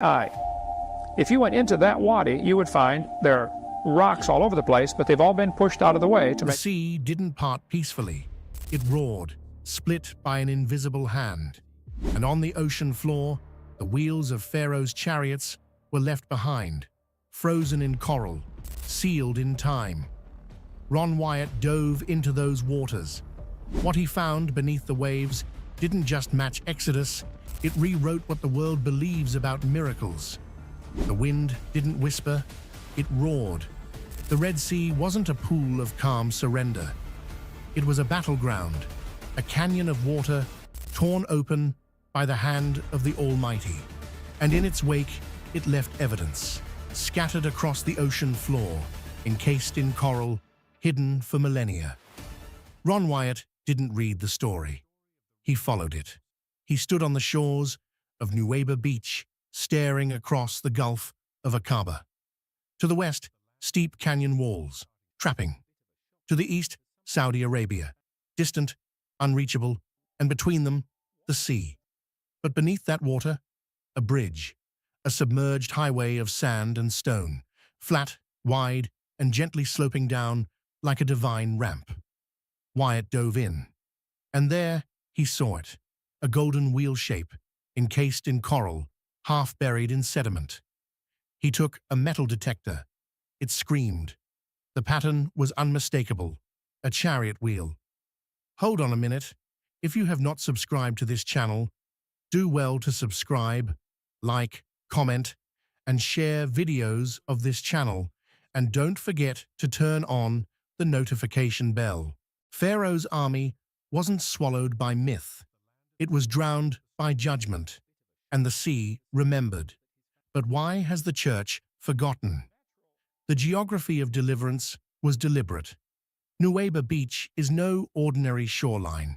eye. If you went into that wadi, you would find there are rocks all over the place, but they've all been pushed out of the way to The make... sea didn't part peacefully. It roared, split by an invisible hand. And on the ocean floor, the wheels of Pharaoh's chariots were left behind, frozen in coral, sealed in time. Ron Wyatt dove into those waters. What he found beneath the waves didn't just match Exodus, it rewrote what the world believes about miracles. The wind didn't whisper, it roared. The Red Sea wasn't a pool of calm surrender. It was a battleground, a canyon of water torn open by the hand of the Almighty. And in its wake, it left evidence, scattered across the ocean floor, encased in coral, hidden for millennia. Ron Wyatt didn't read the story. He followed it. He stood on the shores of Nuweiba Beach, staring across the Gulf of Aqaba. To the west, steep canyon walls, trapping. To the east, Saudi Arabia, distant, unreachable, and between them, the sea. But beneath that water, a bridge, a submerged highway of sand and stone, flat, wide, and gently sloping down like a divine ramp. Wyatt dove in, and there he saw it, a golden wheel shape, encased in coral, half buried in sediment. He took a metal detector. It screamed. The pattern was unmistakable, a chariot wheel. Hold on a minute. If you have not subscribed to this channel, do well to subscribe, like, comment, and share videos of this channel, and don't forget to turn on the notification bell. Pharaoh's army wasn't swallowed by myth. It was drowned by judgment, and the sea remembered. But why has the church forgotten? The geography of deliverance was deliberate. Nuweiba Beach is no ordinary shoreline.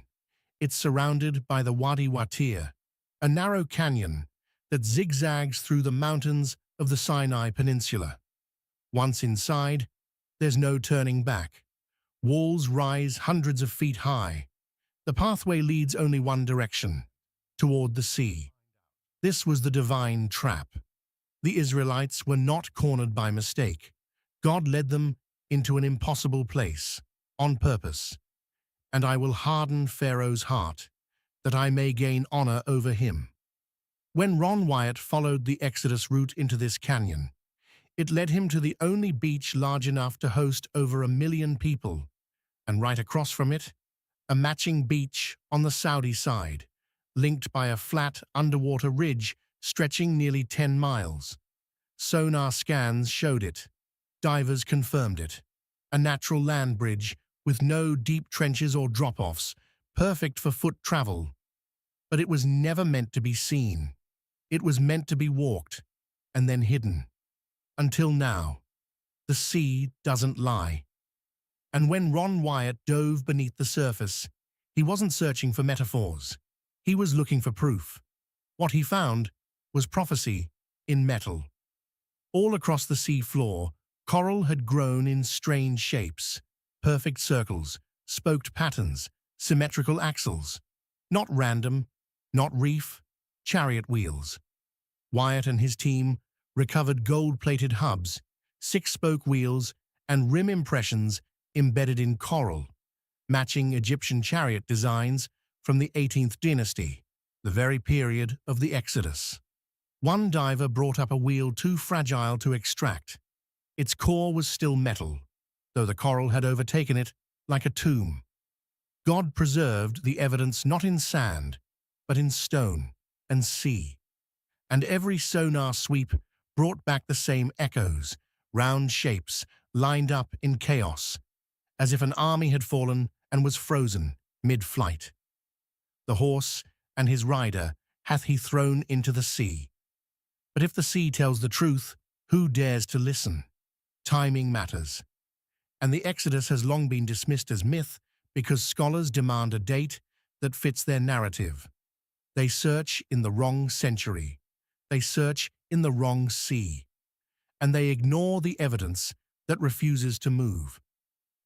It's surrounded by the Wadi Watir, a narrow canyon that zigzags through the mountains of the Sinai Peninsula. Once inside, there's no turning back. Walls rise hundreds of feet high. The pathway leads only one direction, toward the sea. This was the divine trap. The Israelites were not cornered by mistake. God led them into an impossible place, on purpose. And I will harden Pharaoh's heart, that I may gain honor over him. When Ron Wyatt followed the Exodus route into this canyon, it led him to the only beach large enough to host over 1 million people, and right across from it, a matching beach on the Saudi side, linked by a flat underwater ridge stretching nearly 10 miles. Sonar scans showed it. Divers confirmed it. A natural land bridge with no deep trenches or drop-offs, perfect for foot travel. But it was never meant to be seen. It was meant to be walked, and then hidden. Until now. The sea doesn't lie. And when Ron Wyatt dove beneath the surface, he wasn't searching for metaphors. He was looking for proof. What he found was prophecy in metal. All across the sea floor, coral had grown in strange shapes, perfect circles, spoked patterns, symmetrical axles. Not random, not reef, chariot wheels. Wyatt and his team recovered gold-plated hubs, 6-spoke wheels, and rim impressions embedded in coral, matching Egyptian chariot designs from the 18th dynasty, the very period of the Exodus. One diver brought up a wheel too fragile to extract. Its core was still metal, though the coral had overtaken it like a tomb. God preserved the evidence not in sand, but in stone and sea. And every sonar sweep brought back the same echoes, round shapes lined up in chaos, as if an army had fallen and was frozen mid-flight. The horse and his rider hath he thrown into the sea. But if the sea tells the truth, who dares to listen? Timing matters. And the Exodus has long been dismissed as myth because scholars demand a date that fits their narrative. They search in the wrong century. They search in the wrong sea. And they ignore the evidence that refuses to move.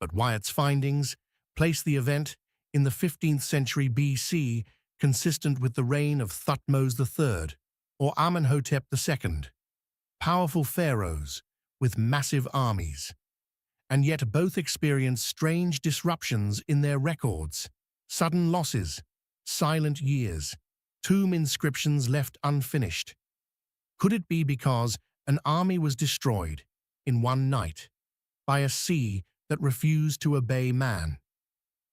But Wyatt's findings place the event in the 15th century BC, consistent with the reign of Thutmose III, or Amenhotep II, powerful pharaohs with massive armies. And yet both experienced strange disruptions in their records, sudden losses, silent years, tomb inscriptions left unfinished. Could it be because an army was destroyed in one night by a sea that refused to obey man?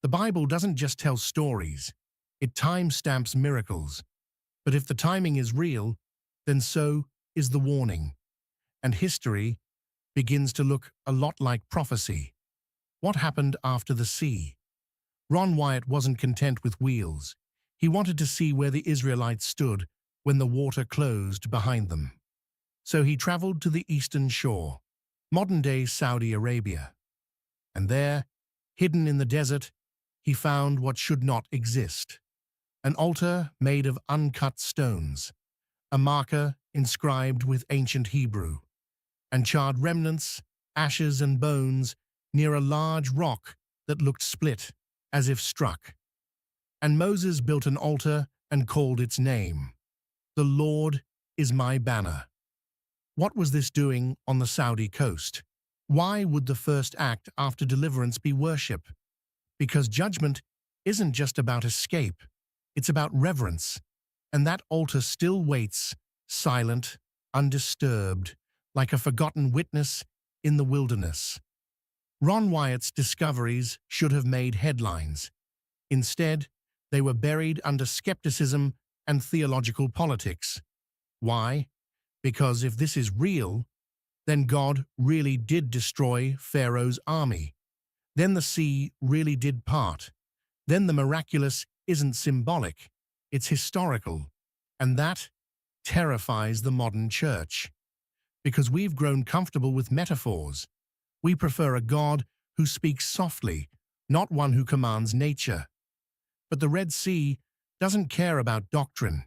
The Bible doesn't just tell stories, it timestamps miracles. But if the timing is real, then so is the warning. And history begins to look a lot like prophecy. What happened after the sea? Ron Wyatt wasn't content with wheels. He wanted to see where the Israelites stood when the water closed behind them. So he traveled to the eastern shore, modern-day Saudi Arabia. And there, hidden in the desert, he found what should not exist. An altar made of uncut stones, a marker inscribed with ancient Hebrew, and charred remnants, ashes and bones near a large rock that looked split, as if struck. And Moses built an altar and called its name, "The Lord is my banner." What was this doing on the Saudi coast? Why would the first act after deliverance be worship? Because judgment isn't just about escape, it's about reverence. And that altar still waits, silent, undisturbed, like a forgotten witness in the wilderness. Ron Wyatt's discoveries should have made headlines. Instead, they were buried under skepticism and theological politics. Why? Because if this is real, then God really did destroy Pharaoh's army. Then the sea really did part. Then the miraculous isn't symbolic, it's historical. And that terrifies the modern church. Because we've grown comfortable with metaphors. We prefer a God who speaks softly, not one who commands nature. But the Red Sea doesn't care about doctrine.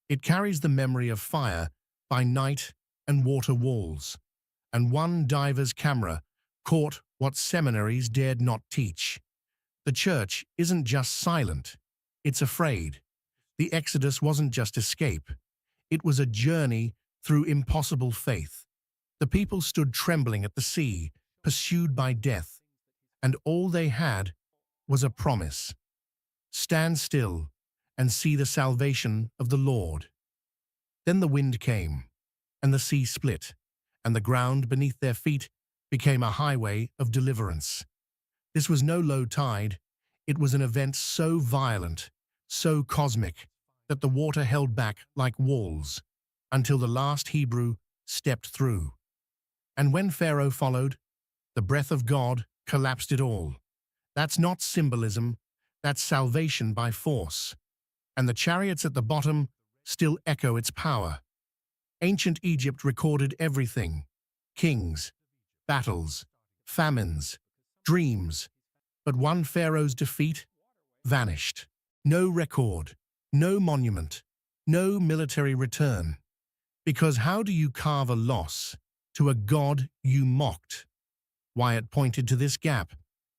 It carries the memory of fire by night and water walls. And one diver's camera caught what seminaries dared not teach. The church isn't just silent, it's afraid. The Exodus wasn't just escape. It was a journey through impossible faith. The people stood trembling at the sea, pursued by death, and all they had was a promise. Stand still and see the salvation of the Lord. Then the wind came, and the sea split, and the ground beneath their feet became a highway of deliverance. This was no low tide. It was an event so violent, so cosmic, that the water held back like walls, until the last Hebrew stepped through. And when Pharaoh followed, the breath of God collapsed it all. That's not symbolism, that's salvation by force. And the chariots at the bottom still echo its power. Ancient Egypt recorded everything: kings, battles, famines, dreams. But one Pharaoh's defeat vanished. No record, no monument, no military return. Because how do you carve a loss to a God you mocked? Wyatt pointed to this gap.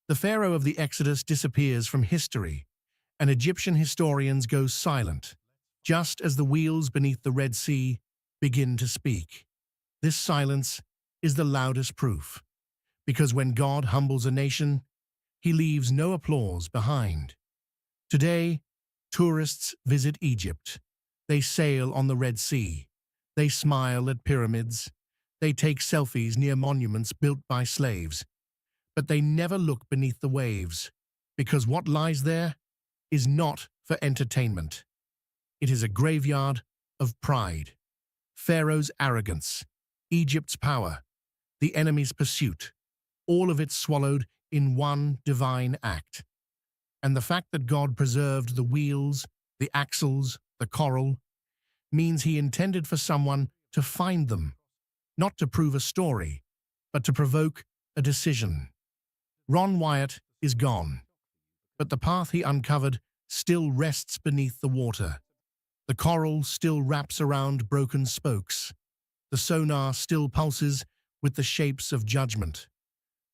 The Pharaoh of the Exodus disappears from history, and Egyptian historians go silent, just as the wheels beneath the Red Sea begin to speak. This silence is the loudest proof, because when God humbles a nation, he leaves no applause behind. Today, tourists visit Egypt. They sail on the Red Sea. They smile at pyramids. They take selfies near monuments built by slaves. But they never look beneath the waves, because what lies there is not for entertainment. It is a graveyard of pride. Pharaoh's arrogance, Egypt's power, the enemy's pursuit, all of it swallowed in one divine act. And the fact that God preserved the wheels, the axles, the coral, means he intended for someone to find them, not to prove a story, but to provoke a decision. Ron Wyatt is gone, but the path he uncovered still rests beneath the water. The coral still wraps around broken spokes. The sonar still pulses with the shapes of judgment.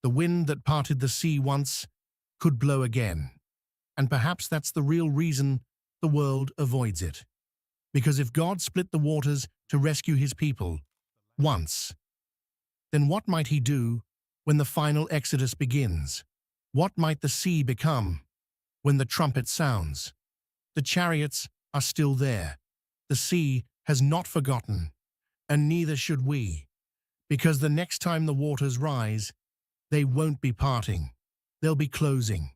The wind that parted the sea once could blow again, and perhaps that's the real reason the world avoids it. Because if God split the waters to rescue his people once, then what might he do when the final exodus begins? What might the sea become when the trumpet sounds? The chariots are still there. The sea has not forgotten, and neither should we, because the next time the waters rise, they won't be parting. They'll be closing.